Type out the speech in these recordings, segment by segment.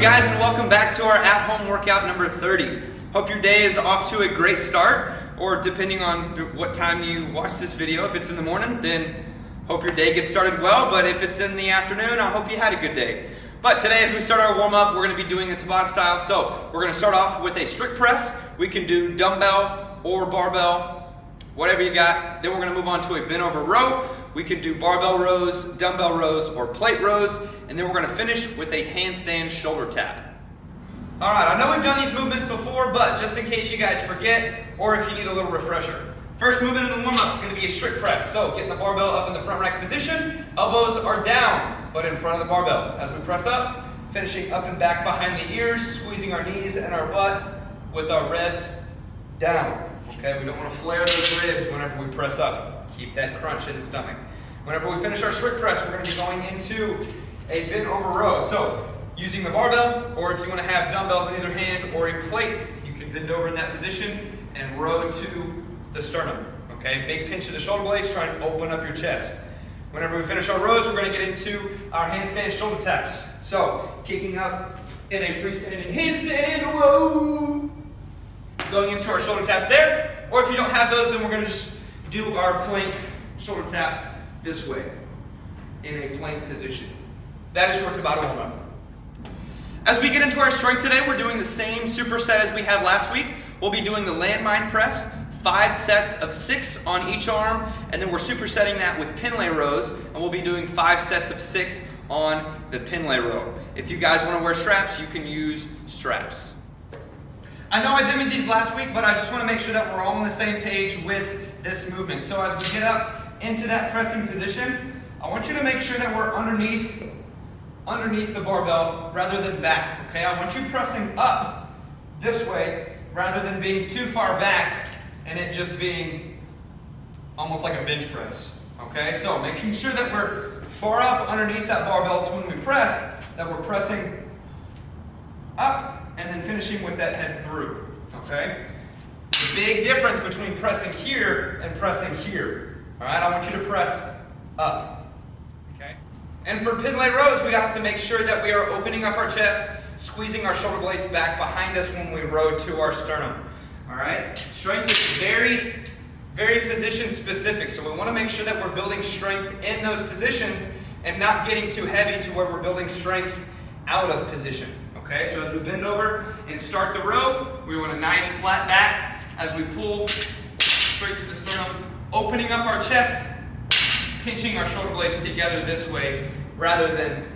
you guys, and welcome back to our at-home workout number 30. Hope your day is off to a great start, or depending on what time you watch this video, if it's in the morning, then hope your day gets started well, but if it's in the afternoon, I hope you had a good day. But today, as we start our warm-up, we're going to be doing the Tabata style. So we're going to start off with a strict press. We can do dumbbell or barbell, whatever you got. Then we're going to move on to a bent over row. We can do barbell rows, dumbbell rows, or plate rows. And then we're going to finish with a handstand shoulder tap. All right, I know we've done these movements before, but just in case you guys forget, or if you need a little refresher. First movement in the warm-up is going to be a strict press. So getting the barbell up in the front rack position, elbows are down, but in front of the barbell. As we press up, finishing up and back behind the ears, squeezing our knees and our butt with our ribs down. Okay, we don't want to flare those ribs whenever we press up. Keep that crunch in the stomach. Whenever we finish our strict press, we're going to be going into a bent over row. So using the barbell, or if you want to have dumbbells in either hand or a plate, you can bend over in that position and row to the sternum. Okay, big pinch of the shoulder blades, try and open up your chest. Whenever we finish our rows, we're going to get into our handstand shoulder taps. So kicking up in a freestanding handstand row, going into our shoulder taps there. Or if you don't have those, then we're going to just do our plank shoulder taps this way in a plank position. That is your Tabata warm-up. As we get into our strength today, we're doing the same superset as we had last week. We'll be doing the Landmine Press, 5 sets of 6 on each arm, and then we're supersetting that with Pendlay Rows, and we'll be doing 5 sets of 6 on the Pendlay Row. If you guys want to wear straps, you can use straps. I know I did these last week, but I just want to make sure that we're all on the same page with this movement. So as we get up into that pressing position, I want you to make sure that we're underneath the barbell rather than back, okay? I want you pressing up this way rather than being too far back and it just being almost like a bench press, okay? So making sure that we're far up underneath that barbell to when we press, that we're pressing up and then finishing with that head through, okay? The big difference between pressing here and pressing here, all right? I want you to press up. And for Pendlay Rows, we have to make sure that we are opening up our chest, squeezing our shoulder blades back behind us when we row to our sternum. All right? Strength is very, very position specific. So we want to make sure that we're building strength in those positions and not getting too heavy to where we're building strength out of position. Okay? So as we bend over and start the row, we want a nice flat back as we pull straight to the sternum, opening up our chest, pinching our shoulder blades together this way rather than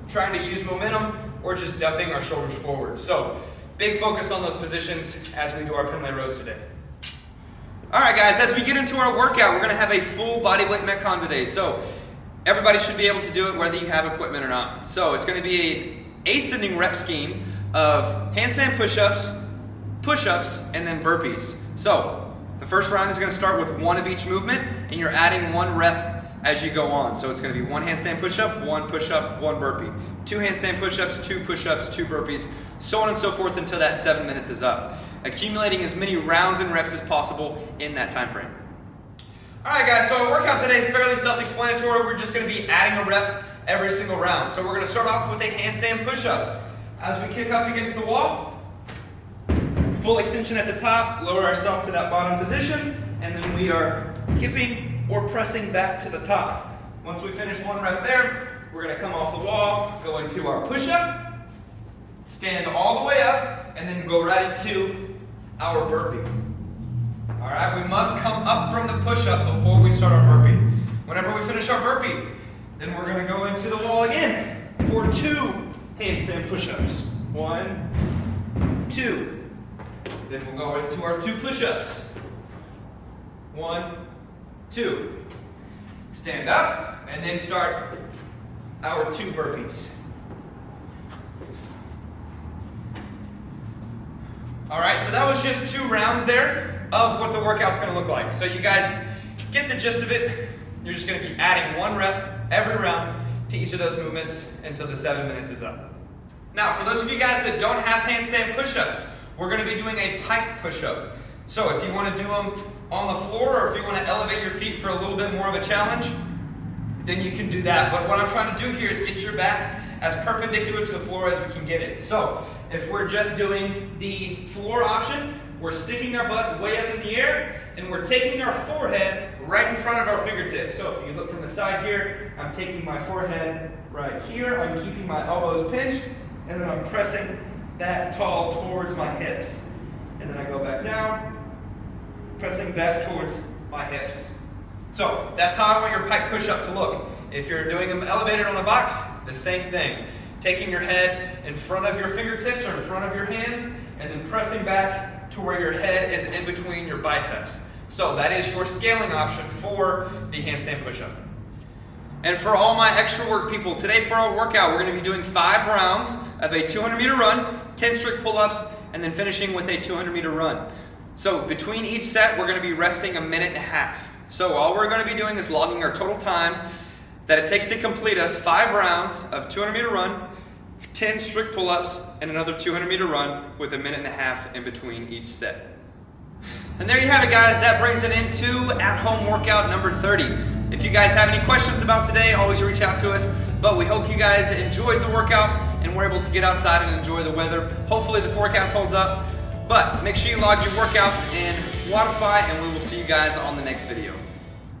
trying to use momentum or just dumping our shoulders forward. So big focus on those positions as we do our Pendlay Rows today. All right, guys, as we get into our workout, we're going to have a full body weight Metcon today. So everybody should be able to do it whether you have equipment or not. So it's going to be an ascending rep scheme of handstand push-ups, push-ups, and then burpees. So the first round is going to start with 1 of each movement, and you're adding 1 rep as you go on. So it's going to be 1 handstand push-up, 1 push-up, 1 burpee. 2 handstand push-ups, 2 push-ups, 2 burpees, so on and so forth until that 7 minutes is up. Accumulating as many rounds and reps as possible in that time frame. All right, guys, so our workout today is fairly self-explanatory. We're just going to be adding a rep every single round. So we're going to start off with a handstand push-up. As we kick up against the wall, full extension at the top, lower ourselves to that bottom position, and then we are kipping or pressing back to the top. Once we finish 1 rep there, we're going to come off the wall, go into our push-up, stand all the way up, and then go right into our burpee. All right, we must come up from the push-up before we start our burpee. Whenever we finish our burpee, then we're going to go into the wall again for 2 handstand push-ups. 1, 2. Then we'll go into our 2 push-ups. 1, 2. Stand up and then start our 2 burpees. All right, so that was just 2 rounds there of what the workout's going to look like. So you guys get the gist of it. You're just going to be adding 1 rep every round to each of those movements until the 7 minutes is up. Now, for those of you guys that don't have handstand push-ups, we're going to be doing a pike push-up. So if you want to do them on the floor, or if you want to elevate your feet for a little bit more of a challenge, then you can do that. But what I'm trying to do here is get your back as perpendicular to the floor as we can get it. So if we're just doing the floor option, we're sticking our butt way up in the air and we're taking our forehead right in front of our fingertips. So if you look from the side here, I'm taking my forehead right here, I'm keeping my elbows pinched, and then I'm pressing that tall towards my hips. And then I go back down, pressing back towards my hips. So that's how I want your pike push-up to look. If you're doing them elevated on a box, the same thing. Taking your head in front of your fingertips or in front of your hands, and then pressing back to where your head is in between your biceps. So that is your scaling option for the handstand push-up. And for all my extra work people, today for our workout, we're going to be doing 5 rounds of a 200-meter run, 10 strict pull-ups, and then finishing with a 200-meter run. So between each set, we're going to be resting 1.5 minutes. So all we're going to be doing is logging our total time that it takes to complete us 5 rounds of 200-meter run, 10 strict pull-ups, and another 200-meter run with 1.5 minutes in between each set. And there you have it, guys. That brings it into at-home workout number 30. If you guys have any questions about today, always reach out to us. But we hope you guys enjoyed the workout and were able to get outside and enjoy the weather. Hopefully the forecast holds up. But make sure you log your workouts in Waterfy, and we will see you guys on the next video.